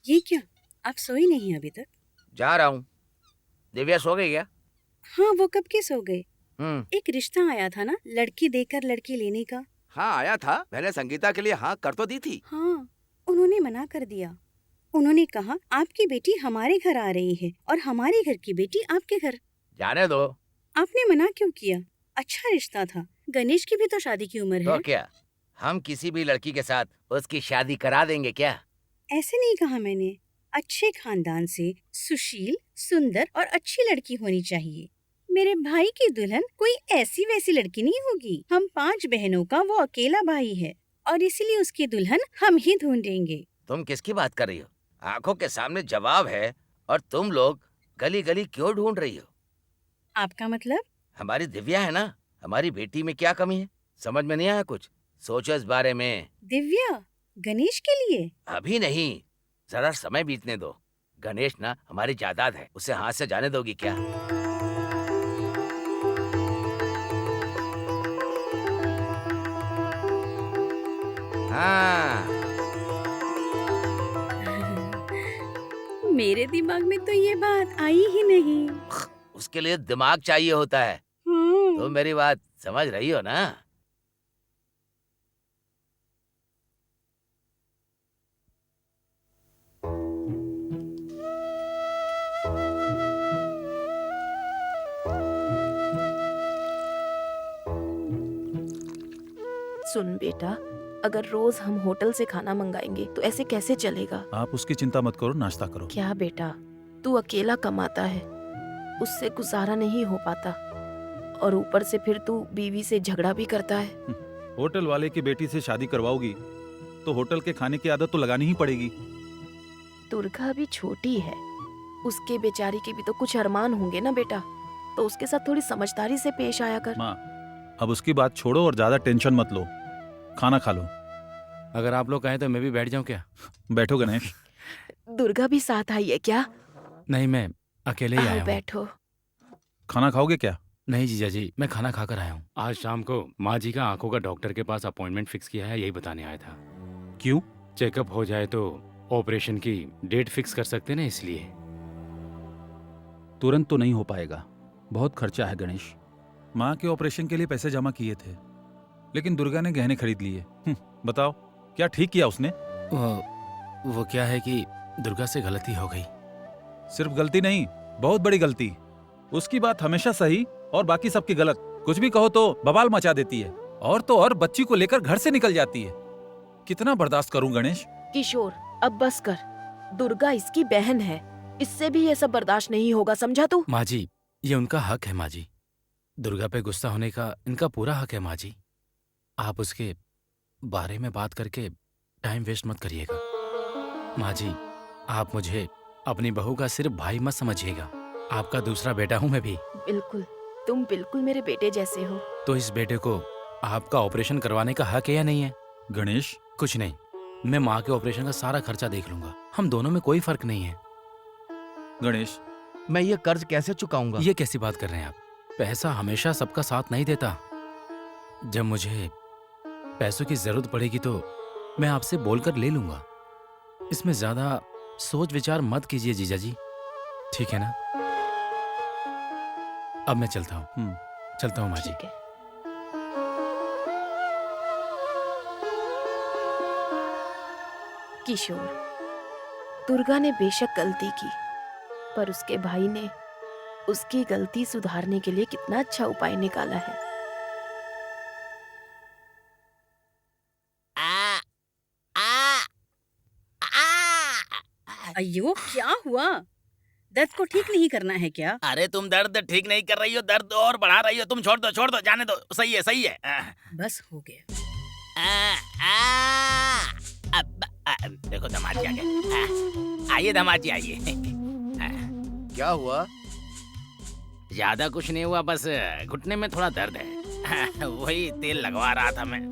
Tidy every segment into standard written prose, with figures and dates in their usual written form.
ये क्या, आप सोई नहीं अभी तक? जा रहा हूँ। दिव्या सो गई क्या? हाँ, वो कब के सो गए। हम्म। एक रिश्ता आया था ना, लड़की देकर लड़की लेने का। हाँ आया था, मैंने संगीता के लिए हाँ कर तो दी थी। हाँ, उन्होंने मना कर दिया। उन्होंने कहा आपकी बेटी हमारे घर आ रही है और हमारे घर की बेटी आपके घर। जाने दो। आपने मना क्यों किया? अच्छा रिश्ता था। गणेश की भी तो शादी की उम्र तो है। क्या हम किसी भी लड़की के साथ उसकी शादी करा देंगे क्या? ऐसे नहीं कहा मैंने। अच्छे खानदान से सुशील, सुंदर और अच्छी लड़की होनी चाहिए। मेरे भाई की दुल्हन कोई ऐसी वैसी लड़की नहीं होगी। हम 5 बहनों का वो अकेला भाई है और इसीलिए उसकी दुल्हन हम ही ढूंढेंगे। तुम किसकी बात कर रही हो? आंखों के सामने जवाब है और तुम लोग गली गली क्यों ढूंढ रही हो? आपका मतलब? हमारी दिव्या है ना, हमारी बेटी में क्या कमी है? समझ में नहीं आया कुछ? सोचो इस बारे में। दिव्या? गणेश के लिए? अभी नहीं, जरा समय बीतने दो। गणेश ना हमारी जायदाद है, उसे हाथ से जाने दोगी क्या? हाँ। मेरे दिमाग में तो ये बात आई ही नहीं। उसके लिए दिमाग चाहिए होता है। तो हम्म। मेरी बात समझ रही हो ना? सुन बेटा, अगर रोज हम होटल से खाना मंगाएंगे तो ऐसे कैसे चलेगा? आप उसकी चिंता मत करो, नाश्ता करो। क्या बेटा, तू अकेला कमाता है, उससे गुजारा नहीं हो पाता और ऊपर से फिर तू बीवी से झगड़ा भी करता है। होटल वाले की बेटी से शादी करवाओगी तो होटल के खाने की आदत तो लगानी ही पड़ेगी। दुर्गा अभी छोटी है, उसके बेचारी के भी तो कुछ अरमान होंगे ना बेटा, तो उसके साथ थोड़ी समझदारी से पेश आया कर। माँ, अब उसकी बात छोड़ो और ज्यादा टेंशन मत लो, खाना खा लो। अगर आप लोग कहें तो मैं भी बैठ जाऊं क्या? बैठो गणेश। दुर्गा भी साथ आई है क्या? नहीं, मैं अकेले ही आओ आया हूँ। बैठो। खाना खाओगे क्या? नहीं जीजा जी, मैं खाना खाकर आया हूँ। आज शाम को माँ जी का आंखों का डॉक्टर के पास अपॉइंटमेंट फिक्स किया है, यही बताने आया था। क्यों? चेकअप हो जाए तो ऑपरेशन की डेट फिक्स कर सकते ना, इसलिए। तुरंत तो नहीं हो पाएगा, बहुत खर्चा है गणेश। माँ के ऑपरेशन के लिए पैसे जमा किए थे, लेकिन दुर्गा ने गहने खरीद लिए। बताओ, क्या ठीक किया उसने? वो क्या है कि दुर्गा से गलती हो गई। सिर्फ गलती नहीं, बहुत बड़ी गलती। उसकी बात हमेशा सही और बाकी सबकी गलत। कुछ भी कहो तो बवाल मचा देती है, और तो और बच्ची को लेकर घर से निकल जाती है। कितना बर्दाश्त करूं गणेश? किशोर, अब बस कर। दुर्गा इसकी बहन है, इससे भी ये सब बर्दाश्त नहीं होगा, समझा तू? माँ जी, ये उनका हक है माँ जी। दुर्गा पे गुस्सा होने का इनका पूरा हक है माँ जी। आप उसके बारे में बात करके टाइम वेस्ट मत करिएगा। माँ जी, आप मुझे अपनी बहू का सिर्फ भाई मत समझिएगा, आपका दूसरा बेटा हूँ मैं भी। बिल्कुल, तुम बिल्कुल मेरे बेटे जैसे हो। तो इस बेटे को आपका ऑपरेशन करवाने का हक है या नहीं है? गणेश, कुछ नहीं, मैं माँ के ऑपरेशन का सारा खर्चा देख लूंगा। हम दोनों में कोई फर्क नहीं है। गणेश, मैं ये कर्ज कैसे चुकाऊंगा? ये कैसी बात कर रहे हैं आप? पैसा हमेशा सबका साथ नहीं देता। जब मुझे पैसों की जरूरत पड़ेगी तो मैं आपसे बोलकर ले लूंगा। इसमें ज्यादा सोच विचार मत कीजिए जीजा जी, ठीक है ना? अब मैं चलता हूँ। चलता हूँ माँ जी। ठीक है। किशोर, दुर्गा ने बेशक गलती की, पर उसके भाई ने उसकी गलती सुधारने के लिए कितना अच्छा उपाय निकाला है। अयो, क्या हुआ? दर्द को ठीक नहीं करना है क्या? अरे तुम दर्द ठीक नहीं कर रही हो, दर्द और बढ़ा रही हो। तुम छोड़ दो, जाने दो। सही है, सही है। बस हो गया। देखो दामाद जी आ गए। आइए दामाद जी, आइए। क्या हुआ? ज्यादा कुछ नहीं हुआ, बस घुटने में थोड़ा दर्द है। वही तेल लगवा रहा था मैं।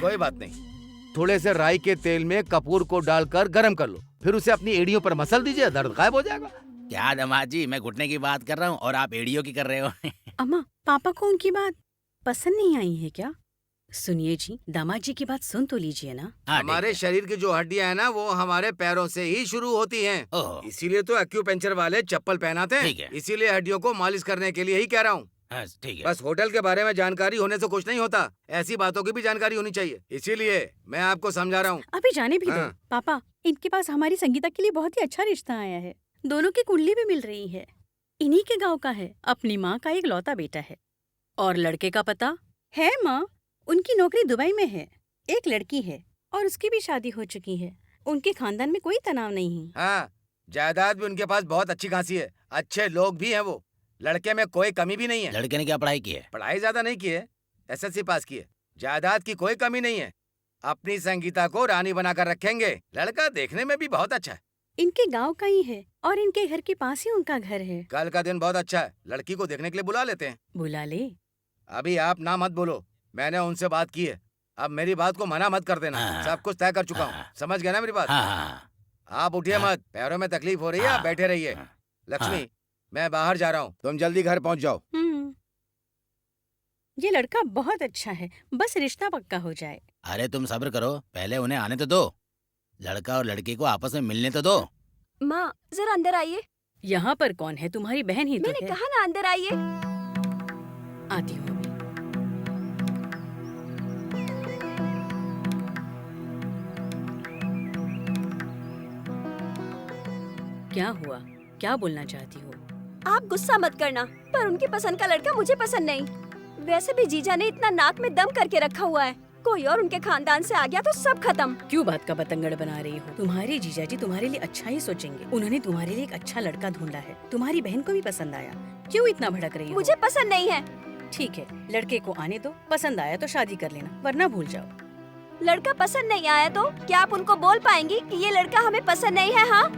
कोई बात नहीं, थोड़े से राई के तेल में कपूर को डालकर गरम कर लो, फिर उसे अपनी एड़ियों पर मसल दीजिए, दर्द गायब हो जाएगा। क्या दामाद जी, मैं घुटने की बात कर रहा हूँ और आप एड़ियों की कर रहे हो। अम्मा, पापा को उनकी बात पसंद नहीं आई है क्या? सुनिए जी, दामाद जी की बात सुन तो लीजिए ना। हाँ, हमारे ठीक है। शरीर की जो हड्डियां हैं ना वो हमारे पैरों से ही शुरू होती हैं। ओह, इसीलिए तो एक्यूपेंचर वाले चप्पल पहनाते ठीक है। हैं। इसीलिए हड्डियों को मालिश करने के लिए ही कह रहा हूँ। हाँ, ठीक है। बस होटल के बारे में जानकारी होने से कुछ नहीं होता, ऐसी बातों की भी जानकारी होनी चाहिए। इसीलिए मैं आपको समझा रहा हूँ। अभी जाने भी दो। हाँ। पापा, इनके पास हमारी संगीता के लिए बहुत ही अच्छा रिश्ता आया है। दोनों की कुंडली भी मिल रही है। इन्हीं के गांव का है। अपनी माँ का एक लौता बेटा है। और लड़के का पता है माँ, उनकी नौकरी दुबई में है। एक लड़की है और उसकी भी शादी हो चुकी है। उनके खानदान में कोई तनाव नहीं है। हाँ, जायदाद भी उनके पास बहुत अच्छी खासी है। अच्छे लोग भी हैं वो। लड़के में कोई कमी भी नहीं है। लड़के ने क्या पढ़ाई की है? पढ़ाई ज्यादा नहीं की है, एसएससी पास की है। जायदाद की कोई कमी नहीं है। अपनी संगीता को रानी बनाकर रखेंगे। लड़का देखने में भी बहुत अच्छा है। इनके गांव का ही है और इनके घर के पास ही उनका घर है। कल का दिन बहुत अच्छा है, लड़की को देखने के लिए बुला लेते हैं। बुला ले। अभी आप ना मत बोलो, मैंने उनसे बात की है। अब मेरी बात को मना मत कर देना। हाँ। सब कुछ तय कर चुका हूँ। हाँ। समझ गए ना मेरी बात? हाँ हाँ आप उठिए हाँ। मत, पैरों में तकलीफ हो रही है, आप हाँ। बैठे रहिए। हाँ। लक्ष्मी, मैं बाहर जा रहा हूँ, तुम जल्दी घर पहुँच जाओ। ये लड़का बहुत अच्छा है, बस रिश्ता पक्का हो जाए। अरे तुम सब्र करो, पहले उन्हें आने तो दो। लड़का और लड़की को आपस में मिलने तो दो। माँ जरा अंदर आइए। यहाँ पर कौन है? तुम्हारी बहन ही तो मैंने है। कहा ना अंदर आइए। आती हूँ अभी। क्या हुआ? क्या बोलना चाहती हो? आप गुस्सा मत करना, पर उनकी पसंद का लड़का मुझे पसंद नहीं। वैसे भी जीजा ने इतना नाक में दम करके रखा हुआ है, कोई और उनके खानदान से आ गया तो सब खत्म। क्यों बात का बतंगड़ बना रही हो? तुम्हारे जीजाजी तुम्हारे लिए अच्छा ही सोचेंगे। उन्होंने तुम्हारे लिए एक अच्छा लड़का ढूंढा है। तुम्हारी बहन को भी पसंद आया। क्यों इतना भड़क रही हो? मुझे पसंद नहीं है। ठीक है, लड़के को आने दो। पसंद आया तो शादी कर लेना, वरना भूल जाओ। लड़का पसंद नहीं आया तो क्या आप उनको बोल पाएंगी कि ये लड़का हमें पसंद नहीं है? हाँ,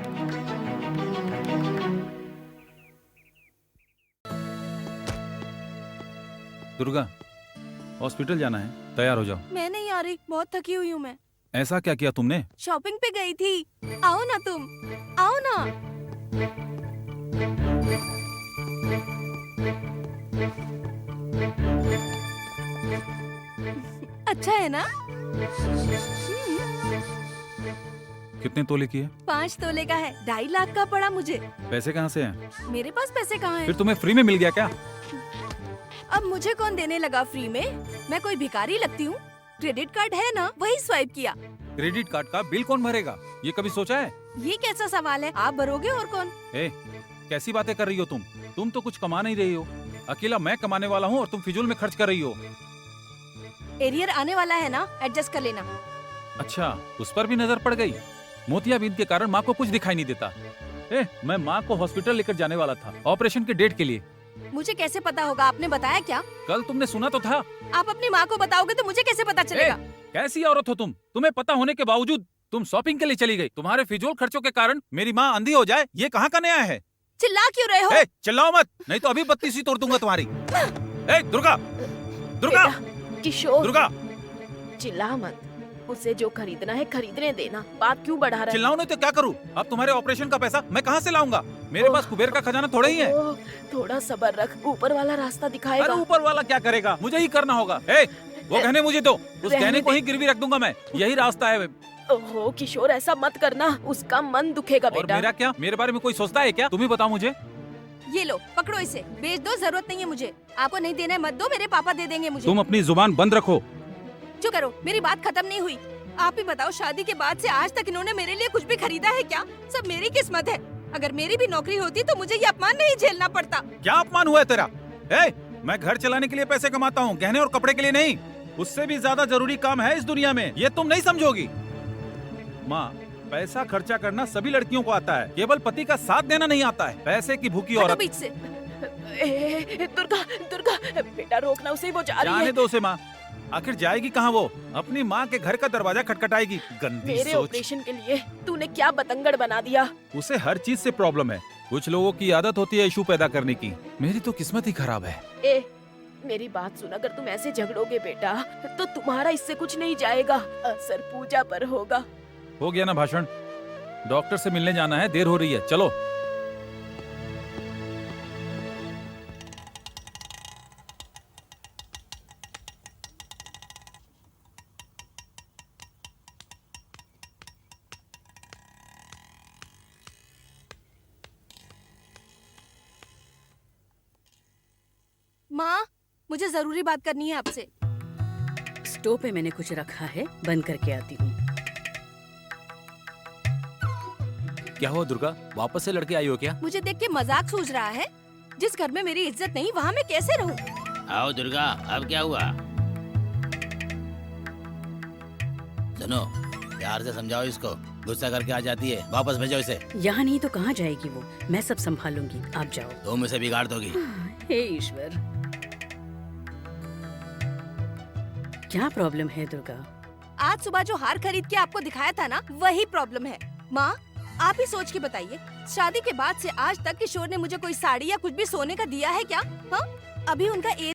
दुर्गा, हॉस्पिटल जाना है, तैयार हो जाओ। मैं नहीं आ रही, बहुत थकी हुई हूँ मैं। ऐसा क्या किया तुमने? शॉपिंग पे गई थी। आओ ना तुम, आओ ना। अच्छा है ना? कितने तोले की है? 5 तोले का है, 2.5 लाख का पड़ा मुझे। पैसे कहाँ से हैं? मेरे पास पैसे कहाँ हैं? फिर तुम्हें फ्री में मिल गया क्या? अब मुझे कौन देने लगा फ्री में? मैं कोई भिखारी लगती हूँ? क्रेडिट कार्ड है ना, वही स्वाइप किया। क्रेडिट कार्ड का बिल कौन भरेगा? ये कभी सोचा है? ये कैसा सवाल है? आप भरोगे और कौन? ए, कैसी बातें कर रही हो तुम? तुम तो कुछ कमा नहीं रही हो। अकेला मैं कमाने वाला हूँ और तुम फिजूल में खर्च कर रही हो। एरियर आने वाला है ना, एडजस्ट कर लेना। अच्छा, उस पर भी नजर पड़ गई। मोतियाबिंद के कारण माँ को कुछ दिखाई नहीं देता। मैं माँ को हॉस्पिटल लेकर जाने वाला था, ऑपरेशन के डेट के लिए। मुझे कैसे पता होगा? आपने बताया क्या? कल तुमने सुना तो था। आप अपनी माँ को बताओगे तो मुझे कैसे पता चलेगा? कैसी औरत हो तुम? तुम्हें पता होने के बावजूद तुम शॉपिंग के लिए चली गई। तुम्हारे फिजूल खर्चों के कारण मेरी माँ अंधी हो जाए, ये कहाँ का नया है? चिल्ला क्यों रहे हो? चिल्लाओ मत, नहीं तो अभी बत्ती सी तोड़ दूंगा तुम्हारी। दुर्गा, दुर्गा, किशोर, दुर्गा, चिल्ला मत। उसे जो खरीदना है खरीदने देना, बात क्यों बढ़ा रहा है? चिल्लाओ नहीं तो क्या करूँ? अब तुम्हारे ऑपरेशन का पैसा मैं कहाँ से लाऊंगा? मेरे पास कुबेर का खजाना थोड़ा ही है। थोड़ा सब्र रख, ऊपर वाला रास्ता अरे दिखाएगा। ऊपर वाला क्या करेगा? मुझे ही करना होगा। वो गहने मुझे दो, उस रहने गहने को दे। ही गिरवी रख दूंगा मैं। यही रास्ता है। ओहो किशोर, ऐसा मत करना, उसका मन दुखेगा और बेटा। मेरा क्या? मेरे बारे में कोई सोचता है क्या? तुम ही बताओ मुझे। ये लो, पकड़ो इसे, बेच दो, जरूरत नहीं है मुझे। आपको नहीं देना है मत दो, मेरे पापा दे देंगे मुझे। तुम अपनी जुबान बंद रखो। चुप करो, मेरी बात खत्म नहीं हुई। आप ही बताओ, शादी के बाद से आज तक इन्होंने मेरे लिए कुछ भी खरीदा है क्या? सब मेरी किस्मत है। अगर मेरी भी नौकरी होती तो मुझे ये अपमान नहीं झेलना पड़ता। क्या अपमान हुआ है तेरा? मैं घर चलाने के लिए पैसे कमाता हूँ, गहने और कपड़े के लिए नहीं। उससे भी ज्यादा जरूरी काम है इस दुनिया में, ये तुम नहीं समझोगी। माँ, पैसा खर्चा करना सभी लड़कियों को आता है, केवल पति का साथ देना नहीं आता है। पैसे की भूखी हटो औरत। बीच से। दुर्गा, दुर्गा, बेटा रोकना उसे, वो जा रही जाने है। दो उसे माँ, आखिर जाएगी कहाँ वो? अपनी माँ के घर का दरवाजा खटखटाएगी। गंदी मेरे सोच। ऑपरेशन के लिए तूने क्या बतंगड़ बना दिया। उसे हर चीज से प्रॉब्लम है। कुछ लोगों की आदत होती है इशू पैदा करने की। मेरी तो किस्मत ही खराब है। मेरी बात सुन, अगर तुम ऐसे झगड़ोगे बेटा तो तुम्हारा इससे कुछ नहीं जाएगा, असर पूजा पर होगा। हो गया ना भाषण? डॉक्टर से मिलने जाना है, देर हो रही है, चलो। मुझे जरूरी बात करनी है आपसे। स्टोव पे मैंने कुछ रखा है, बंद करके आती हूँ। क्या हुआ दुर्गा, वापस से लड़के आई हो क्या? मुझे देख के मजाक सूझ रहा है? जिस घर में मेरी इज्जत नहीं, वहाँ मैं कैसे रहूँ? आओ दुर्गा, अब क्या हुआ? सुनो, प्यार से समझाओ इसको, गुस्सा करके आ जाती है, वापस भेजो इसे। यहाँ नहीं तो कहाँ जाएगी वो? मैं सब संभालूंगी, आप जाओ। तुम इसे बिगाड़ दोगी। हे ईश्वर, क्या प्रॉब्लम है दुर्गा? आज सुबह जो हार खरीद के आपको दिखाया था ना, वही प्रॉब्लम है। माँ, आप ही सोच के बताइए, शादी के बाद से आज तक किशोर ने मुझे कोई साड़ी या कुछ भी सोने का दिया है क्या? हाँ? अभी उनका एज